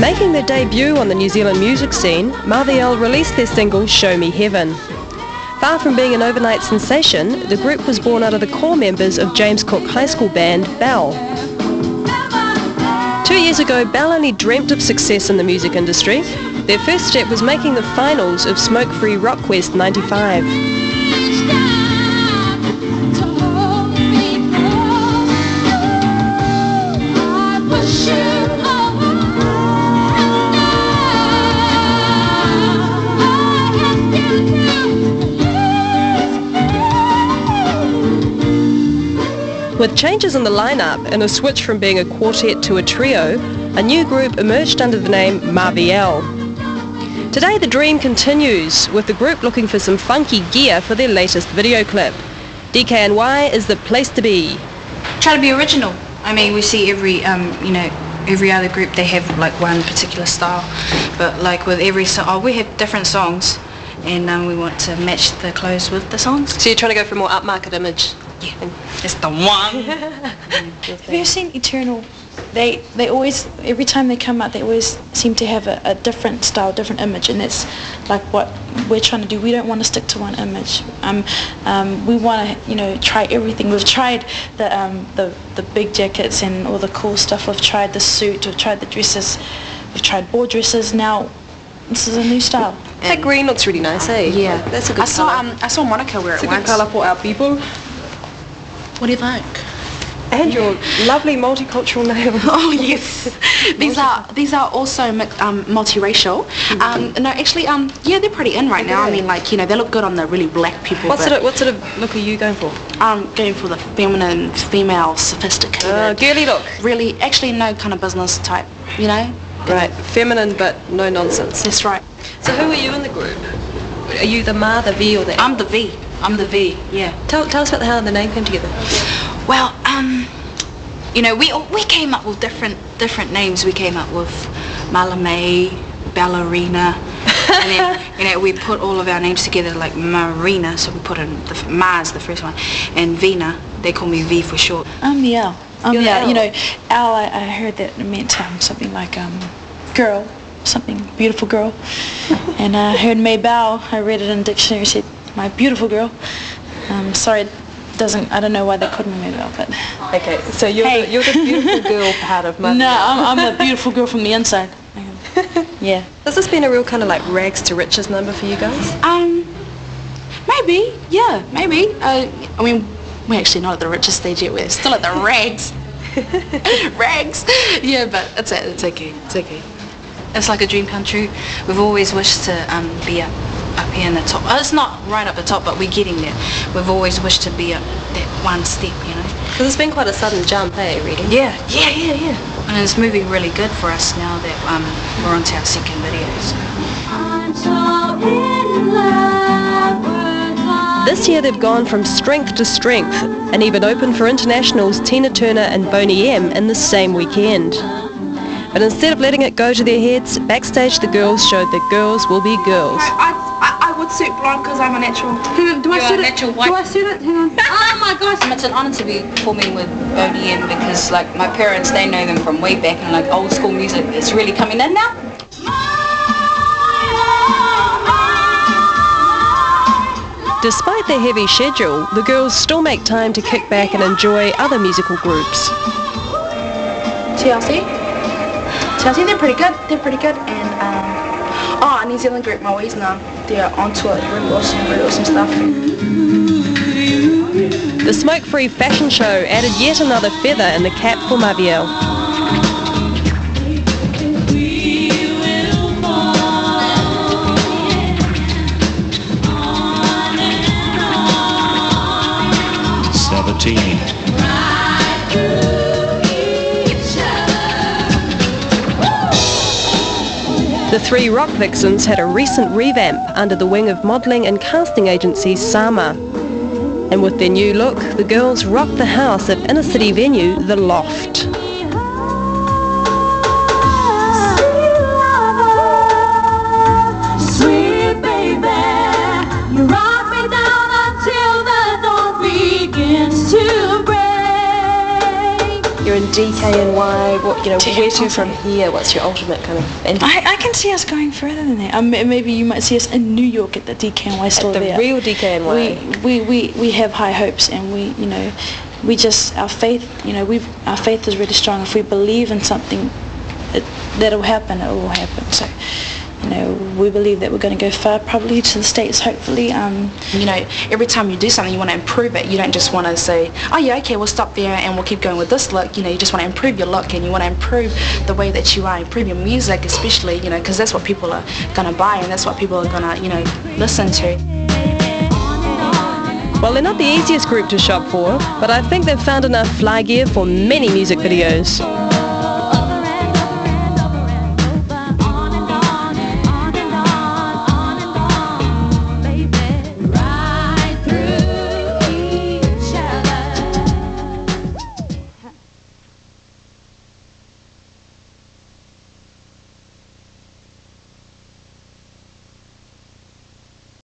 Making their debut on the New Zealand music scene, Ma-V-Elle released their single Show Me Heaven. Far from being an overnight sensation, the group was born out of the core members of James Cook High School band Ma-V-Elle. 2 years ago, Ma-V-Elle only dreamt of success in the music industry. Their first step was making the finals of Smoke Free Rockquest 95. With changes in the lineup and a switch from being a quartet to a trio, a new group emerged under the name Ma-V-Elle. Today the dream continues, with the group looking for some funky gear for their latest video clip. DKNY is the place to be. Try to be original. I mean, we see every other group, they have like one particular style, but like with every song, we have different songs, and we want to match the clothes with the songs. So you're trying to go for a more upmarket image? Yeah, it's the one. Have you seen Eternal? They always, every time they come out, they always seem to have a different style, different image, and that's like what we're trying to do. We don't want to stick to one image. We want to, try everything. We've tried the big jackets and all the cool stuff. We've tried the suit. We've tried the dresses. We've tried ball dresses. Now this is a new style. That green looks really nice, eh? Yeah, that's a good colour. I saw Monica wear it once. It's a good colour for our people. What do you think? And your lovely multicultural nails. Oh yes, these are also multiracial. No, actually, yeah, they're pretty in right now. I mean, like, they look good on the really black people. What sort of look are you going for? I'm going for the feminine, female, sophisticated. Girly look. Really, actually, no kind of business type. Right, feminine but no nonsense. That's right. So who are you in the group? Are you the Ma, the V, or the L? I'm the V. I'm the V. Yeah. Tell us about how the name came together. Well, we came up with different names. We came up with Malame, Ballerina, and then we put all of our names together like Marina. So we put in Ma's the first one, and Vina. They call me V for short. I'm the L. You're the L. L. I heard that it meant something like girl, something beautiful girl, and I heard Ma-V-Elle. I read it in the dictionary. Said my beautiful girl. Sorry. I don't know why they called me Ma-V-Elle, but okay, so you're the beautiful girl part of Ma-V-Elle. No, I'm a beautiful girl from the inside. Yeah. Has this been a real kind of like rags to riches number for you guys? Maybe. Yeah, maybe. I mean, we're actually not at the richest stage yet. We're still at the rags. Rags. Yeah, but it's okay. It's okay. It's like a dream come true. We've always wished to be up here in the top. It's not right up the top, but we're getting there. We've always wished to be up that one step, Because it's been quite a sudden jump, eh, really? Yeah. And it's moving really good for us now that we're onto our second video. So. I'm so in love. This year they've gone from strength to strength, and even opened for internationals Tina Turner and Boney M in the same weekend. But instead of letting it go to their heads, backstage the girls showed that girls will be girls. I would suit blonde because I'm a natural. Do I suit it? Do I suit it? Hang on. Oh my gosh. It's an honor to be performing with Boney M because like my parents, they know them from way back and like old school music is really coming in now. Despite their heavy schedule, the girls still make time to kick back and enjoy other musical groups. TLC, they're pretty good. And a New Zealand group, Ma-V-Elle's now. They're onto it. Really awesome stuff. The Smoke Free fashion show added yet another feather in the cap for Ma-V-Elle. The three rock vixens had a recent revamp under the wing of modelling and casting agency Samoa. And with their new look, the girls rocked the house at inner city venue The Loft. Sweet baby, you rock me down until the dawn begins to break. You're in DKNY. What, you know, where to from here? What's your ultimate kind of? I can see us going further than that. Maybe you might see us in New York at the DKNY store. At the real DKNY. We have high hopes, and we, you know, we just, our faith, you know, our faith is really strong. If we believe in something, that'll happen. It will happen. So, you know, we believe that we're going to go far, probably to the States, hopefully. You know, every time you do something, you want to improve it. You don't just want to say, oh yeah, okay, we'll stop there and we'll keep going with this look. You know, you just want to improve your look, and you want to improve the way that you are, improve your music especially, you know, because that's what people are going to buy, and that's what people are going to, you know, listen to. Well, they're not the easiest group to shop for, but I think they've found enough fly gear for many music videos.